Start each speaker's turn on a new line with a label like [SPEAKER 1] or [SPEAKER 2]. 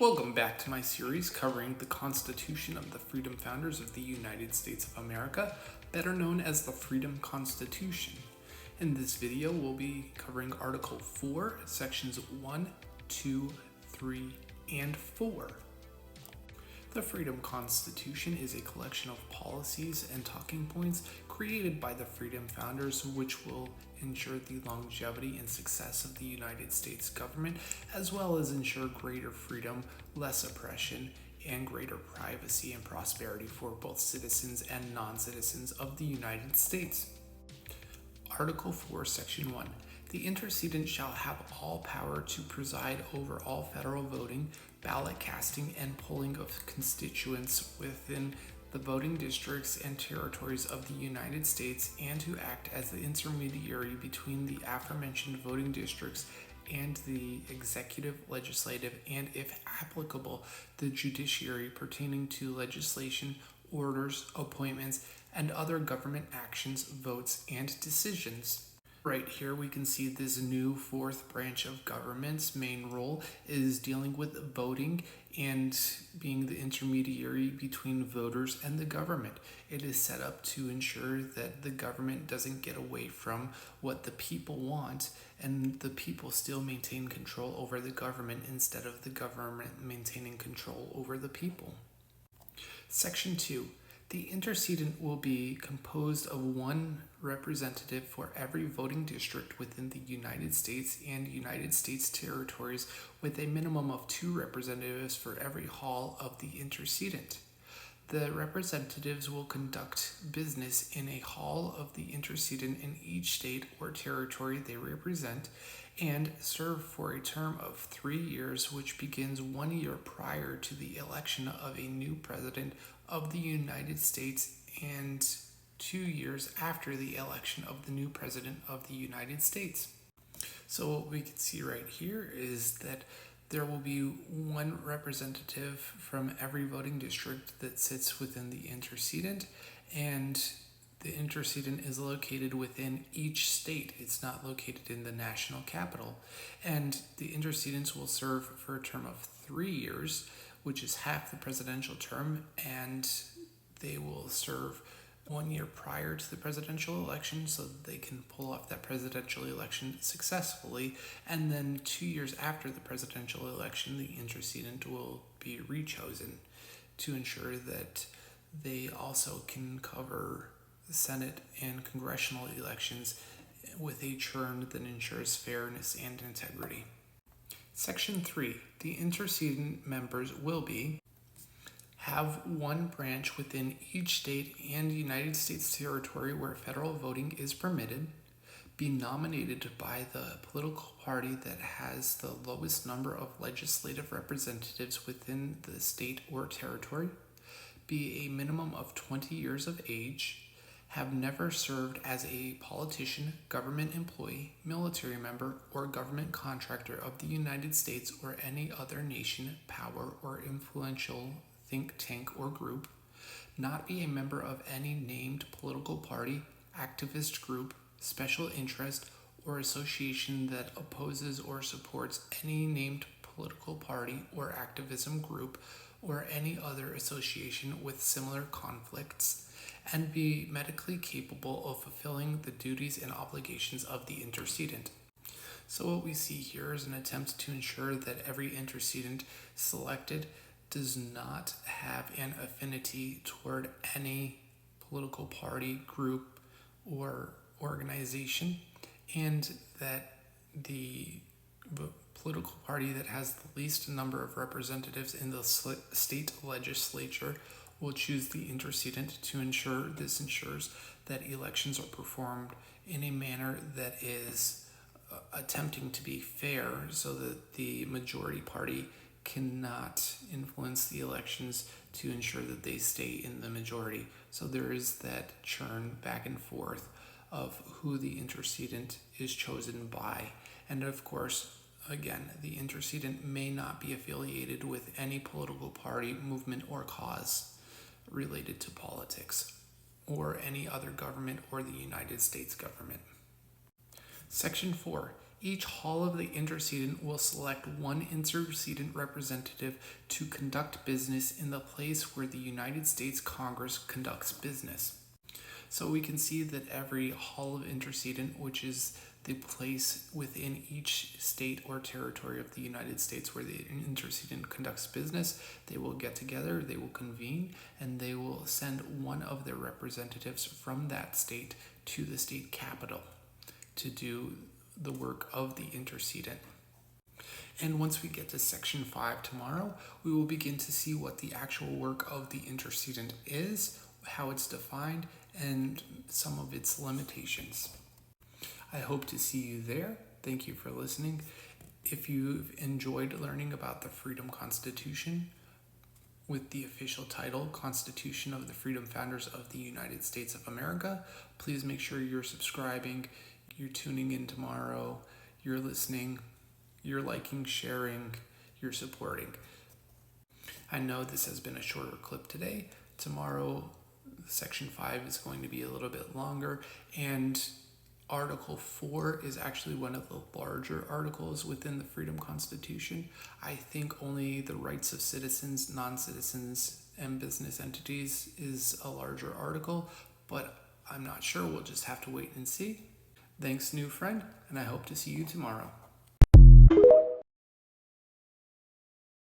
[SPEAKER 1] Welcome back to my series covering the Constitution of the Freedom Founders of the United States of America, better known as the Freedom Constitution. In this video, we'll be covering Article 4, Sections 1, 2, 3, and 4. The Freedom Constitution is a collection of policies and talking points created by the Freedom Founders, which will ensure the longevity and success of the United States government, as well as ensure greater freedom, less oppression, and greater privacy and prosperity for both citizens and non-citizens of the United States. Article 4, Section 1. The Intercedent shall have all power to preside over all federal voting, ballot casting, and polling of constituents within the voting districts and territories of the United States, and to act as the intermediary between the aforementioned voting districts and the executive, legislative, and, if applicable, the judiciary pertaining to legislation, orders, appointments, and other government actions, votes, and decisions. Right here we can see this new fourth branch of government's main role is dealing with voting and being the intermediary between voters and the government. It is set up to ensure that the government doesn't get away from what the people want and the people still maintain control over the government instead of the government maintaining control over the people. Section 2. The Intercedent will be composed of one representative for every voting district within the United States and United States territories, with a minimum of 2 representatives for every hall of the Intercedent. The representatives will conduct business in a hall of the Intercedent in each state or territory they represent, and serve for a term of 3 years, which begins 1 year prior to the election of a new president of the United States and 2 years after the election of the new president of the United States. So what we can see right here is that there will be one representative from every voting district that sits within the Intercedent, and the Intercedent is located within each state. It's not located in the national capital. And the Intercedents will serve for a term of 3 years, which is half the presidential term, and they will serve 1 year prior to the presidential election so that they can pull off that presidential election successfully, and then 2 years after the presidential election, the Intercedent will be rechosen to ensure that they also can cover the Senate and congressional elections with a term that ensures fairness and integrity. Section 3. The Intercedent members will have one branch within each state and United States territory where federal voting is permitted, be nominated by the political party that has the lowest number of legislative representatives within the state or territory, be a minimum of 20 years of age, have never served as a politician, government employee, military member, or government contractor of the United States or any other nation, power, or influential think tank or group, not be a member of any named political party, activist group, special interest, or association that opposes or supports any named political party or activism group or any other association with similar conflicts, and be medically capable of fulfilling the duties and obligations of the Intercedent. So what we see here is an attempt to ensure that every Intercedent selected does not have an affinity toward any political party, group, or organization, and that the political party that has the least number of representatives in the state legislature will choose the Intercedent to ensure this ensures that elections are performed in a manner that is attempting to be fair so that the majority party cannot influence the elections to ensure that they stay in the majority. So there is that churn back and forth of who the Intercedent is chosen by. And of course, again, the Intercedent may not be affiliated with any political party, movement, or cause related to politics or any other government or the United States government. Section 4. Each hall of the Intercedent will select one Intercedent representative to conduct business in the place where the United States Congress conducts business. So we can see that every hall of Intercedent, which is the place within each state or territory of the United States where the Intercedent conducts business, they will get together, they will convene, and they will send one of their representatives from that state to the state capital to do the work of the Intercedent. And once we get to section 5 tomorrow, we will begin to see what the actual work of the Intercedent is, how it's defined, and some of its limitations. I hope to see you there. Thank you for listening. If you've enjoyed learning about the Freedom Constitution with the official title, Constitution of the Freedom Founders of the United States of America, please make sure you're subscribing, you're tuning in tomorrow, you're listening, you're liking, sharing, you're supporting. I know this has been a shorter clip today. Tomorrow, section 5 is going to be a little bit longer, and Article 4 is actually one of the larger articles within the Freedom Constitution. I think only the rights of citizens, non-citizens, and business entities is a larger article, but I'm not sure. We'll just have to wait and see. Thanks, new friend, and I hope to see you tomorrow.